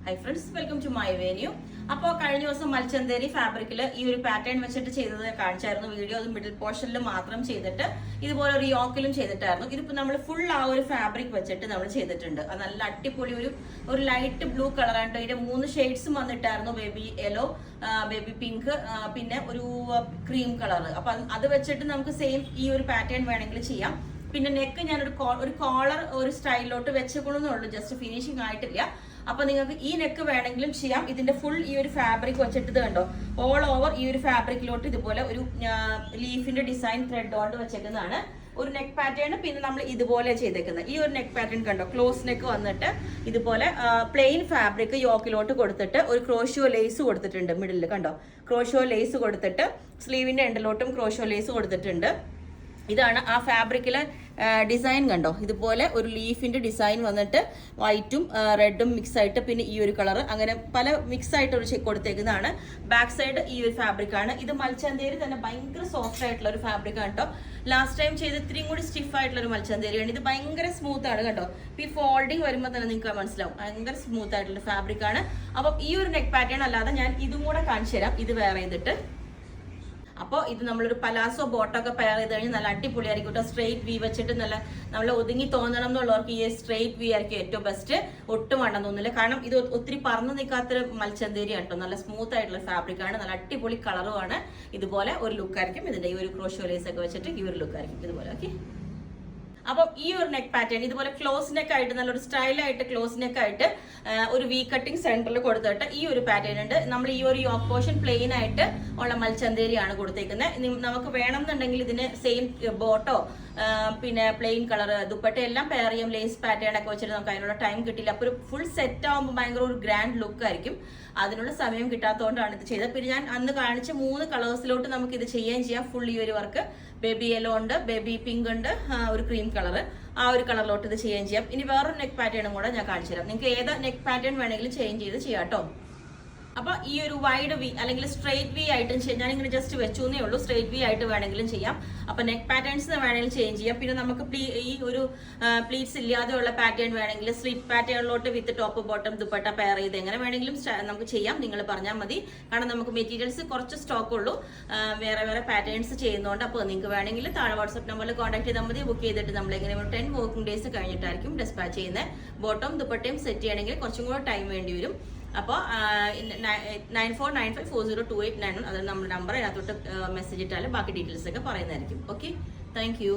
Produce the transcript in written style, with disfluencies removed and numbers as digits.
High friends, welcome to my venue. അപ്പോൾ കഴിഞ്ഞ ദിവസം മൽച്ചന്തേരി ഫാബ്രിക്കിൽ ഈ ഒരു പാറ്റേൺ വെച്ചിട്ട് ചെയ്തത് കാണിച്ചായിരുന്നു വീഡിയോ. അത് മിഡിൽ പോർഷനിൽ മാത്രം ചെയ്തിട്ട് ഇതുപോലെ ഒരു യോക്കിലും ചെയ്തിട്ടായിരുന്നു. ഇതിപ്പോൾ നമ്മൾ ഫുൾ ആ ഒരു ഫാബ്രിക് വെച്ചിട്ട് നമ്മൾ ചെയ്തിട്ടുണ്ട്. അത് നല്ല അടിപൊളി ഒരു ലൈറ്റ് ബ്ലൂ കളറാണ്. ഇതിന്റെ 3 ഷെയ്ഡ്സും വന്നിട്ടായിരുന്നു. ബേബി യെല്ലോ, ബേബി പിങ്ക്, പിന്നെ ഒരു ക്രീം കളർ. അപ്പൊ അത് വെച്ചിട്ട് നമുക്ക് സെയിം ഈ ഒരു പാറ്റേൺ വേണമെങ്കിൽ ചെയ്യാം. പിന്നെ നെക്ക് ഞാൻ ഒരു കോളർ ഒരു സ്റ്റൈലിലോട്ട് വെച്ചേക്കണമെന്നുള്ളൂ, ജസ്റ്റ് ഫിനിഷിംഗ് ആയിട്ടില്ല. അപ്പൊ നിങ്ങൾക്ക് ഈ നെക്ക് വേണമെങ്കിലും ചെയ്യാം. ഇതിന്റെ ഫുൾ ഈ ഒരു ഫാബ്രിക് വെച്ചിട്ട് ഇത് കണ്ടോ, ഓൾ ഓവർ ഈ ഒരു ഫാബ്രിക്കിലോട്ട് ഇതുപോലെ ഒരു ലീഫിന്റെ ഡിസൈൻ ത്രെഡ് കൊണ്ട് വെച്ചേക്കുന്നതാണ് ഒരു നെക്ക് പാറ്റേൺ. പിന്നെ നമ്മൾ ഇതുപോലെ ചെയ്തേക്കുന്നത് ഈ ഒരു നെക്ക് പാറ്റേൺ കണ്ടോ, ക്ലോസ് നെക്ക് വന്നിട്ട് ഇതുപോലെ പ്ലെയിൻ ഫാബ്രിക് യോക്കിലോട്ട് കൊടുത്തിട്ട് ഒരു ക്രോഷ്യോ ലേസ് കൊടുത്തിട്ടുണ്ട്. മിഡിൽ കണ്ടോ, ക്രോഷ്യോ ലേസ് കൊടുത്തിട്ട് സ്ലീവിന്റെ എൻഡിലോട്ടും ക്രോഷ്യോ ലേസ് കൊടുത്തിട്ടുണ്ട്. ഇതാണ് ആ ഫാബ്രിക്കിലെ ഡിസൈൻ കണ്ടോ, ഇതുപോലെ ഒരു ലീഫിന്റെ ഡിസൈൻ വന്നിട്ട് വൈറ്റും റെഡും മിക്സ് ആയിട്ട്, പിന്നെ ഈ ഒരു കളർ, അങ്ങനെ പല മിക്സ് ആയിട്ട് ഒരു ചെക്ക് കൊടുത്തേക്കുന്നതാണ്. ബാക്ക് സൈഡ് ഈ ഒരു ഫാബ്രിക് ആണ്. ഇത് മൽച്ചന്തേരി തന്നെ ഭയങ്കര സോഫ്റ്റ് ആയിട്ടുള്ള ഒരു ഫാബ്രിക് ആണ് കേട്ടോ. ലാസ്റ്റ് ടൈം ചെയ്ത് ഇത്രയും കൂടി സ്റ്റിഫ് ആയിട്ടുള്ള ഒരു മൽച്ചന്തേരിയാണ്. ഇത് ഭയങ്കര സ്മൂത്ത് ആണ് കേട്ടോ. ഈ ഫോൾഡിങ് വരുമ്പോൾ തന്നെ നിങ്ങൾക്ക് മനസ്സിലാവും, ഭയങ്കര സ്മൂത്ത് ആയിട്ടുള്ള ഫാബ്രിക് ആണ്. അപ്പം ഈ ഒരു നെക്ക് പാറ്റേൺ അല്ലാതെ ഞാൻ ഇതും കൂടെ കാണിച്ചു തരാം, ഇത് വേറെ ചെയ്തിട്ട്. അപ്പോൾ ഇത് നമ്മളൊരു പലാസോ ബോട്ടൊക്കെ പെയർ ചെയ്ത് കഴിഞ്ഞാൽ നല്ല അടിപൊളിയായിരിക്കും കേട്ടോ. സ്ട്രെയിറ്റ് വി വെച്ചിട്ട് നമ്മൾ ഒതുങ്ങി തോന്നണം എന്നുള്ളവർക്ക് ഈ സ്ട്രെയിറ്റ് വി ആയിരിക്കും ഏറ്റവും ബെസ്റ്റ്. ഒട്ടും വേണ്ടെന്ന് തോന്നില്ല, കാരണം ഇത് ഒത്തിരി പറന്ന് നിൽക്കാത്തൊരു മൽച്ചന്തേരി കേട്ടോ. നല്ല സ്മൂത്ത് ആയിട്ടുള്ള ഫാബ്രിക് ആണ്, നല്ല അടിപൊളി കളറുമാണ്. ഇതുപോലെ ഒരു ലുക്കായിരിക്കും ഇതിന്റെ. ഈ ഒരു ക്രോഷ്യോ ലേസ് ഒക്കെ വെച്ചിട്ട് ഈ ഒരു ലുക്കായിരിക്കും ഇതുപോലെ. ഓക്കെ, അപ്പം ഈ ഒരു നെക്ക് പാറ്റേൺ ഇതുപോലെ ക്ലോസ് നെക്ക് ആയിട്ട് നല്ലൊരു സ്റ്റൈലായിട്ട് ക്ലോസ് നെക്ക് ആയിട്ട് ഒരു വി കട്ടിങ് സെന്ററിൽ കൊടുത്തിട്ട് ഈ ഒരു പാറ്റേൺ ഉണ്ട്. നമ്മൾ ഈ ഒരു യോക്ക് പോർഷൻ പ്ലെയിൻ ആയിട്ട് ഉള്ള മൽച്ചന്തേരിയാണ് കൊടുത്തേക്കുന്നത്. നമുക്ക് വേണമെന്നുണ്ടെങ്കിൽ ഇതിന് സെയിം ബോട്ടോ പിന്നെ പ്ലെയിൻ കളർ ദുപ്പട്ട എല്ലാം പെയർ ചെയ്യാം. ലേസ് പാറ്റേൺ ഒക്കെ വെച്ചിട്ട് നമുക്ക് അതിനുള്ള ടൈം കിട്ടില്ല. അപ്പോൾ ഒരു ഫുൾ സെറ്റ് ആകുമ്പോൾ ഭയങ്കര ഒരു ഗ്രാൻഡ് ലുക്ക് ആയിരിക്കും. അതിനുള്ള സമയം കിട്ടാത്തതുകൊണ്ടാണ് ഇത് ചെയ്തത്. പിന്നെ ഞാൻ അന്ന് കാണിച്ച 3 കളേഴ്സിലോട്ട് നമുക്ക് ഇത് ചെയ്യുകയും ചെയ്യാം. ഫുൾ ഈ ഒരു വർക്ക് ബേബി യെല്ലോ ഉണ്ട്, ബേബി പിങ്ക് ഉണ്ട്, ഒരു ക്രീം കളർ, ആ ഒരു കളറിലോട്ട് ഇത് ചെയ്യുകയും ചെയ്യാം. ഇനി വേറൊരു നെക്ക് പാറ്റേണും കൂടെ ഞാൻ കാണിച്ചു തരാം. നിങ്ങൾക്ക് ഏത് നെക്ക് പാറ്റേൺ വേണമെങ്കിലും ചേഞ്ച് ചെയ്ത് ചെയ്യാം കേട്ടോ. അപ്പൊ ഈ ഒരു വൈഡ് വി അല്ലെങ്കിൽ സ്ട്രെയിറ്റ് വി ആയിട്ടും ഞാനിങ്ങനെ ജസ്റ്റ് വെച്ചേ ഉള്ളൂ. സ്ട്രെയിറ്റ് വി ആയിട്ട് വേണമെങ്കിലും ചെയ്യാം. അപ്പൊ നെക്ക് പാറ്റേൺസ് വേണമെങ്കിലും ചേഞ്ച് ചെയ്യാം. പിന്നെ നമുക്ക് ഈ ഒരു പ്ലീറ്റ്സ് ഇല്ലാതെയുള്ള പാറ്റേൺ വേണമെങ്കിൽ സ്ലിറ്റ് പാറ്റേണിലോട്ട് with top bottom dupatta pair ചെയ്ത് എങ്ങനെ വേണമെങ്കിലും നമുക്ക് ചെയ്യാം. നിങ്ങൾ പറഞ്ഞാൽ മതി, കാരണം നമുക്ക് മെറ്റീരിയൽസ് കുറച്ച് സ്റ്റോക്ക് ഉള്ളൂ. വേറെ വേറെ പാറ്റേൺസ് ചെയ്യുന്നതുകൊണ്ട്. അപ്പോൾ നിങ്ങൾക്ക് വേണമെങ്കിൽ താഴെ വാട്സ്ആപ്പ് നമ്പറിൽ കോൺടാക്ട് ചെയ്താൽ മതി. ബുക്ക് ചെയ്തിട്ട് നമ്മൾ എങ്ങനെ 10 വർക്കിംഗ് ഡേയ്സ് കഴിഞ്ഞിട്ടായിരിക്കും ഡിസ്പാച്ച് ചെയ്യുന്നത്. ബോട്ടം ദുപ്പട്ടയും സെറ്റ് ചെയ്യണമെങ്കിൽ കുറച്ചും കൂടെ ടൈം വേണ്ടി വരും. അപ്പോൾ 9495402891 അതാണ് നമ്മുടെ നമ്പർ. അതിനകത്തോട്ട് മെസ്സേജ് ഇട്ടാൽ ബാക്കി ഡീറ്റെയിൽസ് ഒക്കെ പറയുന്നതായിരിക്കും. Okay, thank you.